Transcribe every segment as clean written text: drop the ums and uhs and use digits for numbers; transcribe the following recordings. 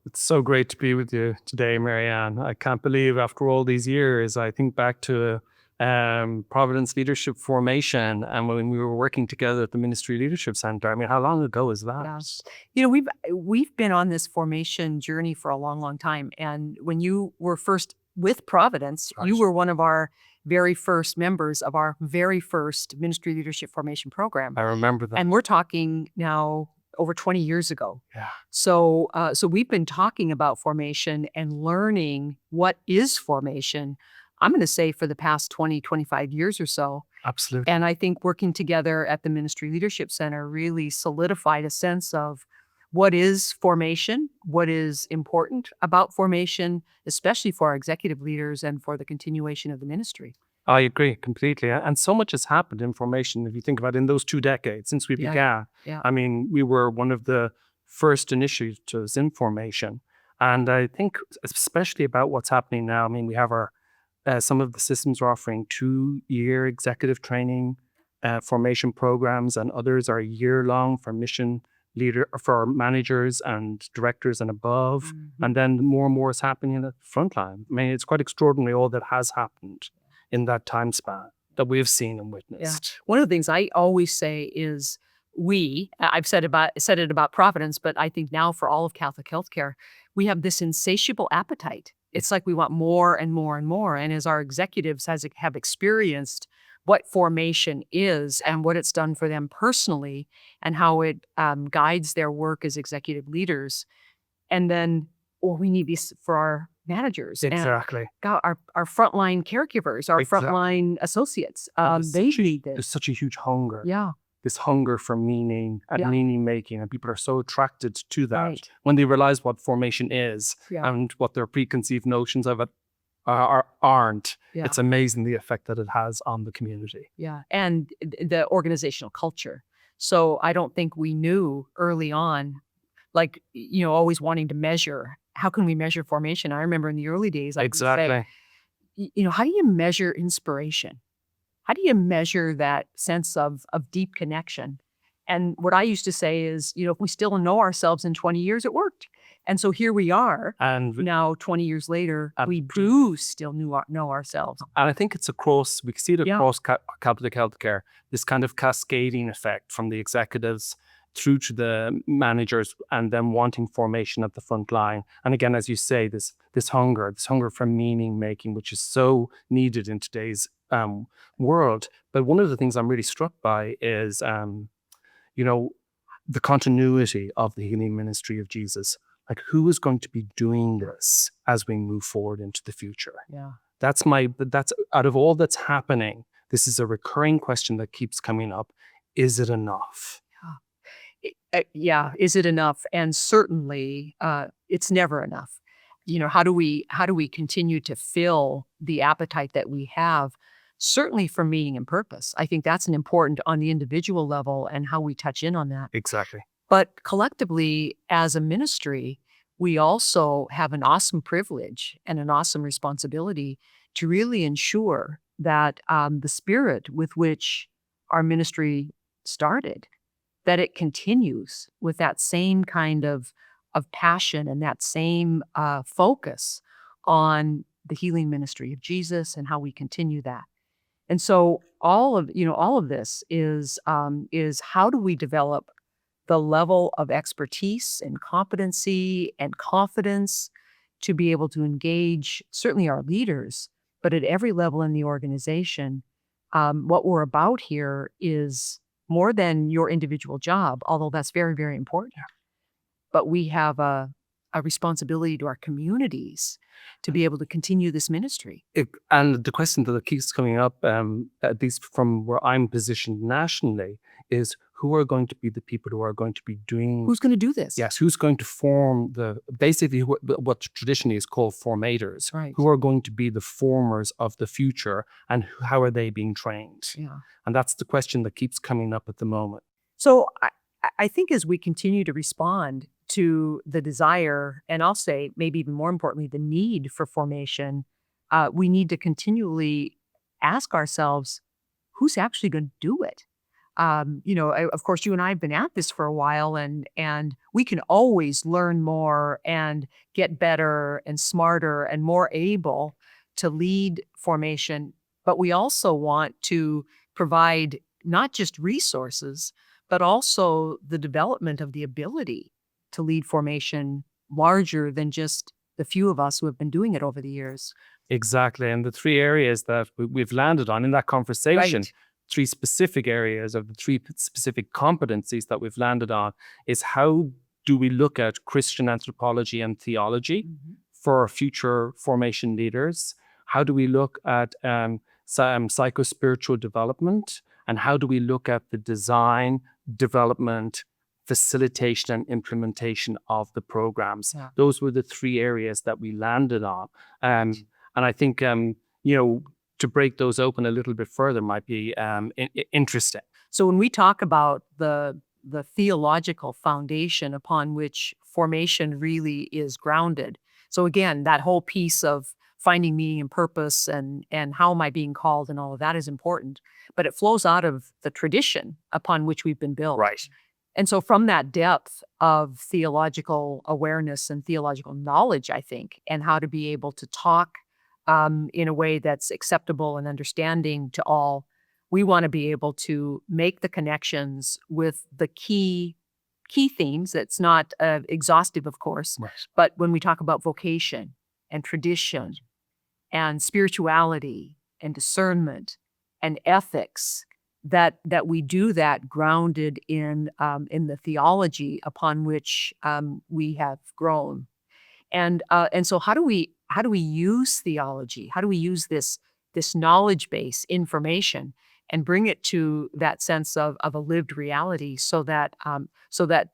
It's so great to be with you today, Marianne. I can't believe after all these years, I think back to Providence Leadership Formation and when we were working together at the Ministry Leadership Center. I mean, how long ago is that? Yeah. We've been on this formation journey for a long, long time. And when you were first with Providence, you Right. were one of our very first members of our very first ministry leadership formation program. I remember that. And we're talking now over 20 years ago. Yeah, So we've been talking about formation and learning what is formation. I'm going to say for the past 20, 25 years or so. absolutely. And I think working together at the Ministry Leadership Center really solidified a sense of what is formation, what is important about formation, especially for our executive leaders and for the continuation of the ministry. I agree completely. And so much has happened in formation if you think about it, in those 2 decades since we Yeah. began. Yeah. I mean, we were one of the first initiatives in formation. And I think especially about what's happening now, I mean, we have our some of the systems are offering 2-year executive training formation programs, and others are year-long for mission leader for managers and directors and above. And then more and more is happening in the front line. I mean, it's quite extraordinary all that has happened in that time span that we've seen and witnessed. One of the things I always say is I've said it about Providence, but I think now for all of Catholic healthcare, we have this insatiable appetite. It's like we want more and more and more. And as our executives have experienced what formation is and what it's done for them personally and how it guides their work as executive leaders, and then, we need these for our managers and Exactly. God, our frontline caregivers, our Exactly. frontline associates. There's They such a- need There's this. such a huge hunger. Yeah, This hunger for meaning and Yeah. meaning making, and people are so attracted to that right. when they realize what formation is Yeah. and what their preconceived notions of it aren't. Yeah. It's amazing the effect that it has on the community. Yeah. And the organizational culture. So I don't think we knew early on, like, always wanting to measure. How can we measure formation? I remember in the early days, I would say, Exactly. how do you measure inspiration? How do you measure that sense of deep connection? And what I used to say is, if we still know ourselves in 20 years, it worked. And so here we are And now, 20 years later, And- we do still know ourselves. I think it's we see it Yeah. across Catholic healthcare, this kind of cascading effect from the executives through to the managers and them wanting formation at the front line. And again, as you say, this hunger for meaning making, which is so needed in today's world. But one of the things I'm really struck by is, the continuity of the healing ministry of Jesus. Like, who is going to be doing this as we move forward into the future? Yeah. That's out of all that's happening, this is a recurring question that keeps coming up. Is it enough? Yeah. Is it enough? And certainly, it's never enough. How do we continue to fill the appetite that we have? Certainly for meaning and purpose. I think that's an important on the individual level and how we touch in on that. Exactly. But collectively, as a ministry, we also have an awesome privilege and an awesome responsibility to really ensure that the spirit with which our ministry started, that it continues with that same kind of passion and that same focus on the healing ministry of Jesus and how we continue that. And so all of this is how do we develop the level of expertise and competency and confidence to be able to engage certainly our leaders, but at every level in the organization. What we're about here is more than your individual job, although that's very, very important. But we have a responsibility to our communities to be able to continue this ministry. And the question that keeps coming up, at least from where I'm positioned nationally, is who are going to be the people who are going to be doing. Who's going to do this? Yes, who's going to form basically what traditionally is called formators? Right. Who are going to be the formers of the future, and how are they being trained? Yeah. And that's the question that keeps coming up at the moment. So I think as we continue to respond to the desire, and I'll say maybe even more importantly, the need for formation, we need to continually ask ourselves, who's actually going to do it? of course, you and I have been at this for a while, and we can always learn more and get better and smarter and more able to lead formation. But we also want to provide not just resources, but also the development of the ability to lead formation larger than just the few of us who have been doing it over the years. Exactly. And the three areas that we've landed on in that conversation, Right. three specific areas of the three specific competencies that we've landed on is how do we look at Christian anthropology and theology Mhm. for future formation leaders? How do we look at psycho-spiritual development? And how do we look at the design, development, facilitation, and implementation of the programs? Yeah. Those were the three areas that we landed on. Um, and I think, to break those open a little bit further might be interesting. So when we talk about the theological foundation upon which formation really is grounded, so again, that whole piece of finding meaning and purpose and how am I being called and all of that is important, but it flows out of the tradition upon which we've been built. Right. And so from that depth of theological awareness and theological knowledge, I think, and how to be able to talk in a way that's acceptable and understanding to all, we want to be able to make the connections with the key themes. That's not exhaustive, of course, Right. but when we talk about vocation and tradition and spirituality and discernment and ethics, that we do that grounded in the theology upon which we have grown. And so how do we use theology? How do we use this knowledge base information and bring it to that sense of a lived reality so that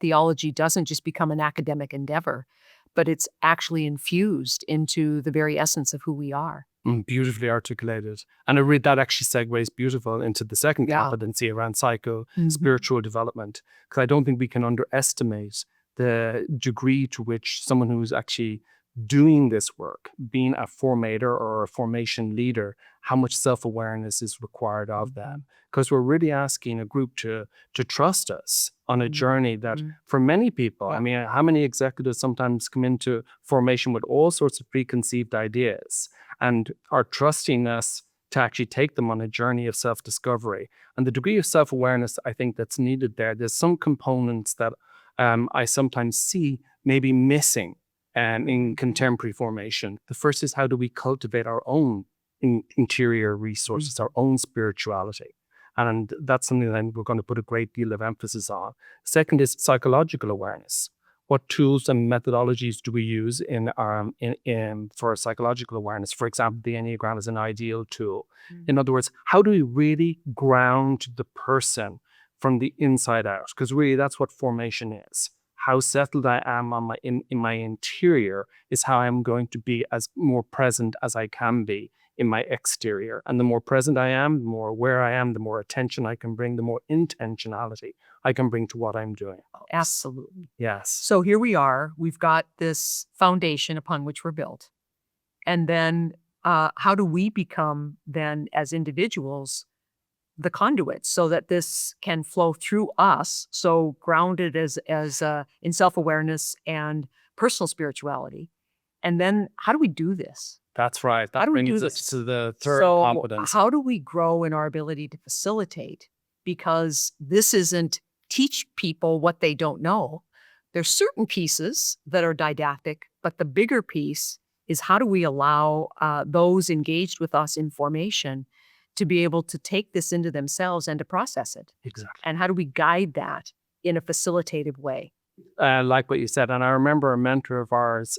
theology doesn't just become an academic endeavor, but it's actually infused into the very essence of who we are. Beautifully articulated. And I read that actually segues beautiful into the second Yeah. competency around psycho Mhm. spiritual development. Because I don't think we can underestimate the degree to which someone who's actually doing this work, being a formator or a formation leader, how much self-awareness is required of them. Because we're really asking a group to trust us on a Mhm. journey that Mhm. for many people, I Yeah. mean, how many executives sometimes come into formation with all sorts of preconceived ideas and are trusting us to actually take them on a journey of self-discovery. And the degree of self-awareness, I think, that's needed there's some components that I sometimes see maybe missing in contemporary formation. The first is how do we cultivate our own interior resources, our own spirituality? And that's something that we're going to put a great deal of emphasis on. Second is psychological awareness. What tools and methodologies do we use for psychological awareness? For example, the Enneagram is an ideal tool. In other words, how do we really ground the person from the inside out? Because really, that's what formation is. How settled I am in my interior is how I'm going to be as more present as I can be in my exterior. And the more present I am, the more aware I am, the more attention I can bring, the more intentionality I can bring to what I'm doing. Absolutely. Yes. So here we are. We've got this foundation upon which we're built. And then how do we become then as individuals the conduits so that this can flow through us? So grounded as in self-awareness and personal spirituality. And then how do we do this? That's right. How That do we do brings us this? to the third So competence. how do we grow in our ability to facilitate? Because this isn't teach people what they don't know. There's certain pieces that are didactic, but the bigger piece is how do we allow those engaged with us in formation to be able to take this into themselves and to process it? Exactly. And how do we guide that in a facilitative way? Like what you said. And I remember a mentor of ours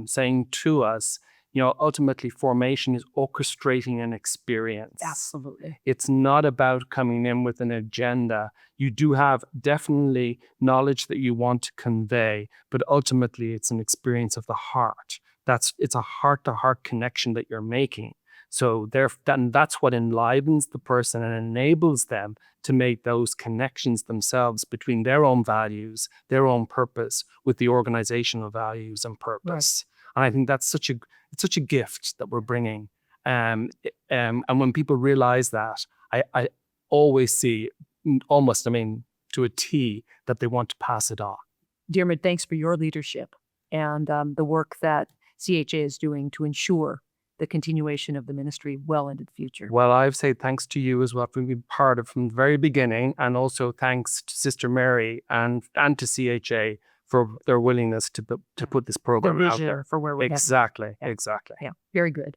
saying to us, ultimately formation is orchestrating an experience. Absolutely. It's not about coming in with an agenda. You do have definitely knowledge that you want to convey, but ultimately it's an experience of the heart. It's a heart-to-heart connection that you're making. So that's what enlivens the person and enables them to make those connections themselves between their own values, their own purpose with the organizational values and purpose. And I think that's such a gift that we're bringing. And when people realize that, I always see almost, I mean, to a T, that they want to pass it on. Diarmuid, thanks for your leadership and the work that CHA is doing to ensure the continuation of the ministry well into the future. Well, I've said thanks to you as well for being part of from the very beginning, and also thanks to Sister Mary and to CHA for their willingness to put this program out there. For where we're headed. Exactly, Yeah. exactly. Yeah, very good.